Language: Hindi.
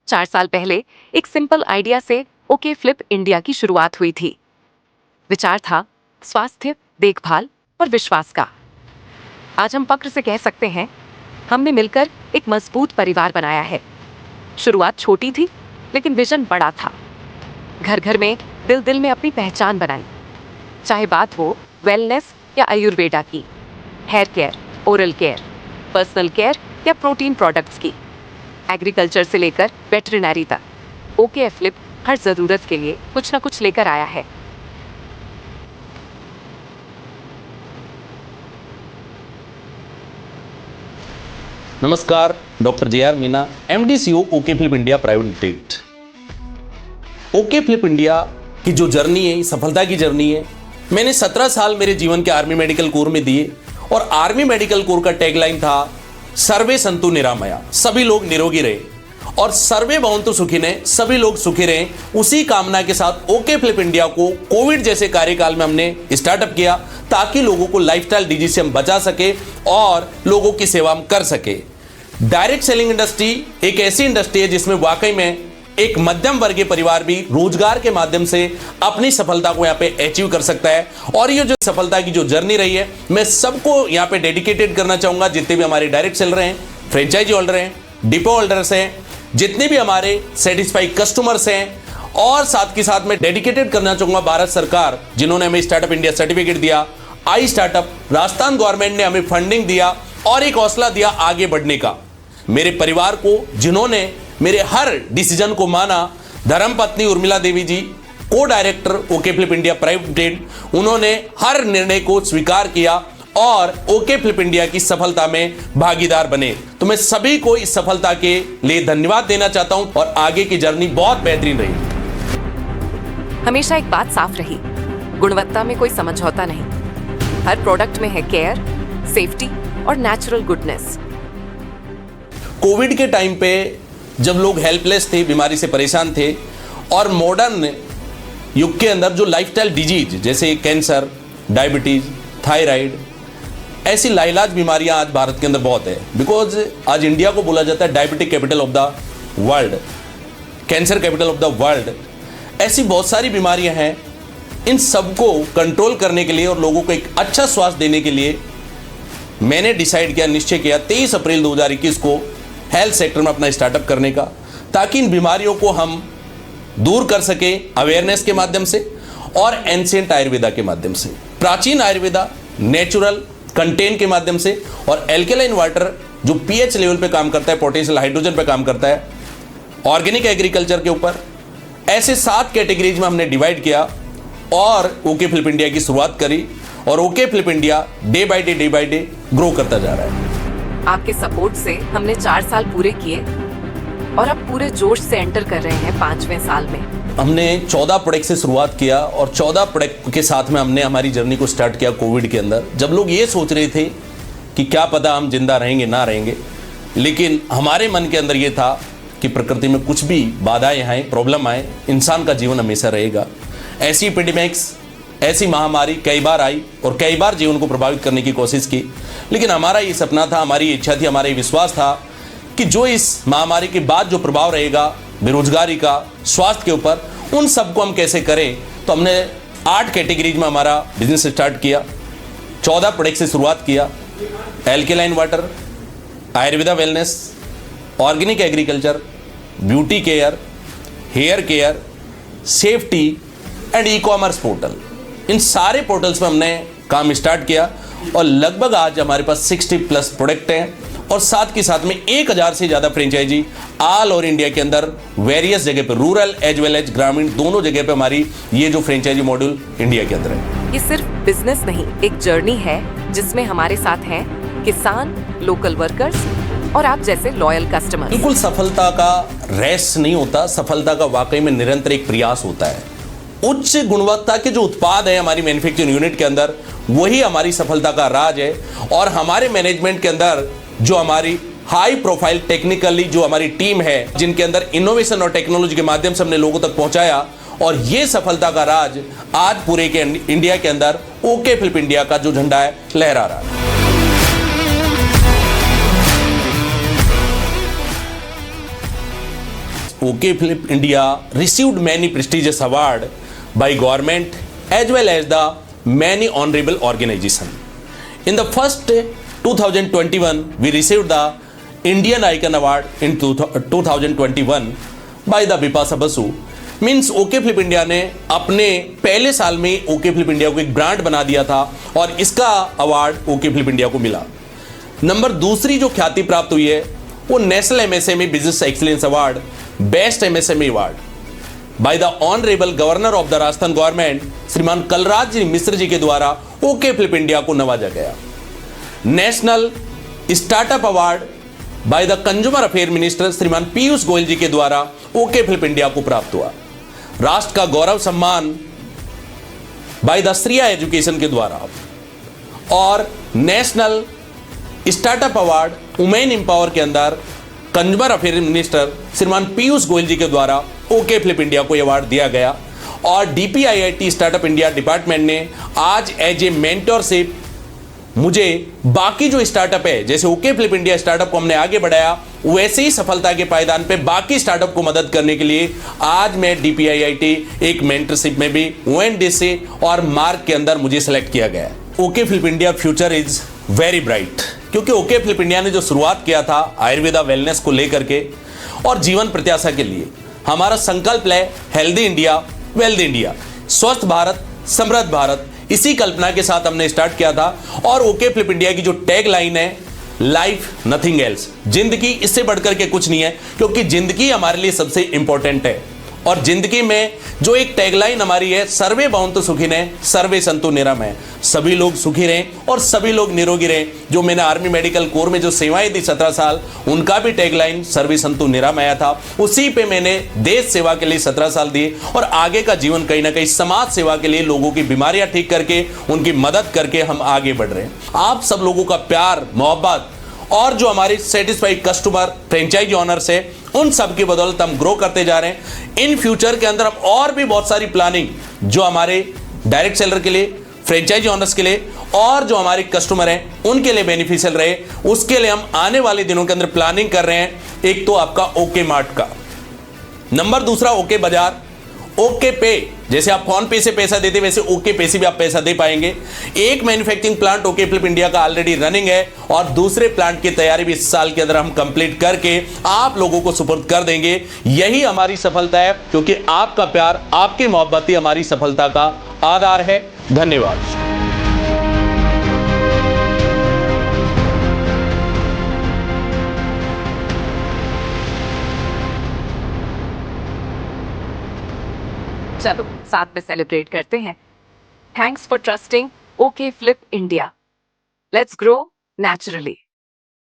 4 साल पहले एक सिंपल आइडिया से ओके फ्लिप इंडिया की शुरुआत हुई थी। विचार था स्वास्थ्य, देखभाल और विश्वास का। आज हम फक्र से कह सकते हैं, हमने मिलकर एक मजबूत परिवार बनाया है। शुरुआत छोटी थी, लेकिन विजन बड़ा था। घर घर में, दिल दिल में अपनी पहचान बनाई। चाहे बात हो वेलनेस या आयुर्वेदा की, hair care, oral care, personal care या प्रोटीन प्रोडक्ट्स की, एग्रीकल्चर से लेकर वेटरनरी तक, ओके फ्लिप हर जरूरत के लिए कुछ ना कुछ लेकर आया है। नमस्कार, doctor J are Meena, MD CEO okay flip India private limited. Okay flip India की जो जर्नी है, सफलता की जर्नी है। मैंने 17 साल मेरे जीवन के आर्मी मेडिकल कोर में दिए और आर्मी मेडिकल कोर का टैगलाइन था सर्वे संतु निरामया, सभी लोग निरोगी रहे और सर्वे भवन्तु सुखिनः, सभी लोग सुखी रहे। उसी कामना के साथ ओके फ्लिप इंडिया को कोविड जैसे कार्यकाल में हमने स्टार्टअप किया ताकि लोगों को लाइफस्टाइल डिजीज से हम बचा सके और लोगों की सेवा हम कर सके। डायरेक्ट सेलिंग इंडस्ट्री एक ऐसी इंडस्ट्री है जिसमें वाकई में एक मध्यम वर्गीय परिवार भी रोजगार के माध्यम से अपनी सफलता को यहाँ पे अचीव कर सकता है। और ये जो सफलता की जो जर्नी रही है, मैं सबको यहाँ पे डेडिकेटेड करना चाहूंगा। जितने भी हमारे डायरेक्ट सेलर हैं, फ्रेंचाइजी होल्डर हैं, डिपो होल्डर्स हैं, जितने भी हमारे सेटिस्फाइड कस्टमर्स हैं, और साथ के साथ में डेडिकेटेड करना चाहूंगा भारत सरकार, जिन्होंने हमें स्टार्टअप इंडिया सर्टिफिकेट दिया, आई स्टार्टअप, राजस्थान गवर्नमेंट ने हमें फंडिंग दिया और एक हौसला दिया आगे बढ़ने का। मेरे परिवार को, जिन्होंने मेरे हर डिसीजन को माना, धर्मपत्नी उर्मिला देवी जी, को director okay flip India private limited, उन्होंने हर निर्णय को स्वीकार किया और ओके फ्लिप इंडिया की सफलता में भागीदार बने। तो मैं सभी को इस सफलता के लिए धन्यवाद देना चाहता हूं और आगे की जर्नी बहुत बेहतरीन रही। हमेशा एक बात साफ रही, गुणवत्ता में कोई समझौता नहीं। हर प्रोडक्ट में है केयर, सेफ्टी और नेचुरल गुडनेस। कोविड के टाइम पे जब लोग हेल्पलेस थे, बीमारी से परेशान थे, और मॉडर्न युग के अंदर जो लाइफस्टाइल डिजीज जैसे कैंसर, डायबिटीज, थायराइड, ऐसी लाइलाज बीमारियां आज भारत के अंदर बहुत है। बिकॉज आज इंडिया को बोला जाता है diabetic capital of the world, cancer capital of the world. ऐसी बहुत सारी बीमारियां हैं। इन सबको कंट्रोल करने के लिए और लोगों को एक अच्छा स्वास्थ्य देने के लिए मैंने डिसाइड किया, निश्चय किया 23 अप्रैल 2021 को हेल्थ सेक्टर में अपना स्टार्टअप करने का, ताकि इन बीमारियों को हम दूर कर सके अवेयरनेस के माध्यम से और एंशिएंट आयुर्वेदा के माध्यम से। प्राचीन आयुर्वेदा नेचुरल कंटेंट के माध्यम से, और एल्केलाइन वाटर जो पीएच लेवल पे काम करता है, पोटेंशियल हाइड्रोजन पे काम करता है, ऑर्गेनिक एग्रीकल्चर के ऊपर। ऐसे 7 कैटेगरीज में हमने डिवाइड किया और ओके फ्लिप इंडिया की शुरुआत करी। और okay flip India day by day grow करता जा रहा है। आपके सपोर्ट से हमने 4 साल पूरे किए और अब पूरे जोश से एंटर कर रहे हैं 5वें साल में। हमने 14 प्रोडक्ट से शुरुआत किया और 14 प्रोडक्ट के साथ में हमने हमारी जर्नी को स्टार्ट किया कोविड के अंदर, जब लोग ये सोच रहे थे कि क्या पता हम जिंदा रहेंगे ना रहेंगे। लेकिन हमारे मन के अंदर ये था कि प्रकृति में कुछ भी बाधाएं आए, प्रॉब्लम आए, इंसान का जीवन हमेशा रहेगा। ऐसी एपिडेमिक्स, ऐसी महामारी कई बार आई और कई बार जीवन को प्रभावित करने की कोशिश की। लेकिन हमारा ये सपना था, हमारी इच्छा थी, हमारा ये विश्वास था कि जो इस महामारी के बाद जो प्रभाव रहेगा बेरोजगारी का, स्वास्थ्य के ऊपर, उन सबको हम कैसे करें। तो हमने 8 कैटेगरीज में हमारा बिजनेस स्टार्ट किया। 14 प्रोडक्ट से शुरुआत किया। Alkaline water, Ayurveda wellness, organic agriculture, beauty care, hair care, safety and e commerce portal. इन सारे पोर्टल्स में हमने काम स्टार्ट किया और लगभग आज हमारे पास 60+ प्रोडक्ट हैं और साथ के साथ में 1000 से ज़्यादा फ्रेंचाइजी ऑल ओवर इंडिया के अंदर वेरियस जगह पे, रूरल एज वेल एज ग्रामीण, दोनों जगह पे हमारी ये जो फ्रेंचाइजी मॉड्यूल इंडिया के अंदर है। ये सिर्फ बिजनेस नहीं, एक जर्नी है जिसमें हमारे साथ हैं किसान, लोकल वर्कर्स और आप जैसे लॉयल कस्टमर। बिल्कुल, सफलता का रेस नहीं होता, सफलता का वाकई में निरंतर एक प्रयास होता है। उच्च गुणवत्ता के जो उत्पाद है हमारी मैन्युफैक्चरिंग यूनिट के अंदर, वही हमारी सफलता का राज है। और हमारे मैनेजमेंट के अंदर जो हमारी हाई प्रोफाइल टेक्निकली जो हमारी टीम है, जिनके अंदर इनोवेशन और टेक्नोलॉजी के माध्यम से हमने लोगों तक पहुंचाया, और ये सफलता का राज आज पूरे के इंडिया के अंदर ओके फ्लिप इंडिया का जो झंडा है लहरा रहा है। OK Flip India received many prestigious awards by government as well as the many honorable organizations. In the first 2021, we received the Indian Icon Award in 2021 by the Bipasa Basu. Means okay flip India ने अपने पहले साल में ओके फ्लिप इंडिया को एक ब्रांड बना दिया था और इसका अवार्ड ओके फ्लिप इंडिया को मिला। नंबर दूसरी जो ख्याति प्राप्त हुई है वो national MSME business excellence award, best MSME award by the honourable governor of the Rajasthan government श्रीमान कलराज जी मिश्र जी के द्वारा ओके फ्लिप इंडिया को नवाजा गया। National startup award by the consumer affair minister श्रीमान पीयूष गोयल जी के द्वारा ओके फ्लिप इंडिया को प्राप्त हुआ। राष्ट्र का गौरव सम्मान बाय द श्रिया एजुकेशन के द्वारा और national startup award women empower के अंदर कंज्यूमर अफेयर मिनिस्टर श्रीमान पीयूष गोयल जी के द्वारा ओके फ्लिप इंडिया को अवार्ड दिया गया। और डीपीआईआईटी स्टार्टअप इंडिया डिपार्टमेंट ने आज एज ए मेंटरशिप मुझे बाकी जो स्टार्टअप है, जैसे ओके फ्लिप इंडिया स्टार्टअप को हमने आगे बढ़ाया, वैसे ही सफलता के पायदान पे बाकी स्टार्टअप को मदद करने के लिए आज मैं डीपीआईआईटी एक मेंटरशिप में भी ओएनडीसी और मार्क के अंदर मुझे सेलेक्ट किया गया है। Okay flip India future is very bright, क्योंकि ओके फ्लिप इंडिया ने जो शुरुआत किया था आयुर्वेदा वेलनेस को लेकर के और जीवन प्रत्याशा के लिए, हमारा संकल्प है हेल्दी इंडिया वेल्दी इंडिया, स्वस्थ भारत समृद्ध भारत, इसी कल्पना के साथ हमने स्टार्ट किया था। और ओके फ्लिप इंडिया की जो टैग लाइन है लाइफ नथिंग एल्स, जिंदगी इससे बढ़कर के कुछ नहीं है, क्योंकि जिंदगी हमारे लिए सबसे इंपॉर्टेंट है। और जिंदगी में जो एक टैगलाइन हमारी है सर्वे भवन्तु सुखिनः सर्वे सन्तु निरामय, सभी लोग सुखी रहें और सभी लोग निरोगी रहें। जो मैंने आर्मी मेडिकल कोर में जो सेवाएं दी 17 साल, उनका भी टैगलाइन सर्वे सन्तु निरामय था। उसी पे मैंने देश सेवा के लिए 17 साल दिए और आगे का जीवन कहीं ना कहीं समाज सेवा के लिए, लोगों की बीमारियां ठीक करके उनकी मदद करके हम आगे बढ़ रहे हैं। आप सब लोगों का प्यार मोहब्बत और जो हमारे सेटिस्फाइड कस्टमर फ्रेंचाइजी ऑनर्स है, उन सब की बदौलत हम ग्रो करते जा रहे हैं। इन फ्यूचर के अंदर हम और भी बहुत सारी प्लानिंग जो हमारे डायरेक्ट सेलर के लिए, फ्रेंचाइजी ऑनर्स के लिए और जो हमारे कस्टमर हैं उनके लिए बेनिफिशियल रहे, उसके लिए हम आने वाले दिनों के अंदर प्लानिंग कर रहे हैं। एक तो आपका ओके मार्ट का, नंबर दूसरा ओके बाजार, ओके पे, जैसे आप फोन पे से पैसा देते वैसे ओके पे से भी आप पैसा दे पाएंगे। एक manufacturing plant okay flip India का ऑलरेडी रनिंग है और दूसरे प्लांट की तैयारी भी इस साल के अंदर हम कंप्लीट करके आप लोगों को सुपुर्द कर देंगे। यही हमारी सफलता है, क्योंकि आपका प्यार, आपकी मोहब्बत ही हमारी सफलता का आधार है। धन्यवाद। चलो साथ में सेलिब्रेट करते हैं। Thanks for trusting okay flip India. Let's grow naturally.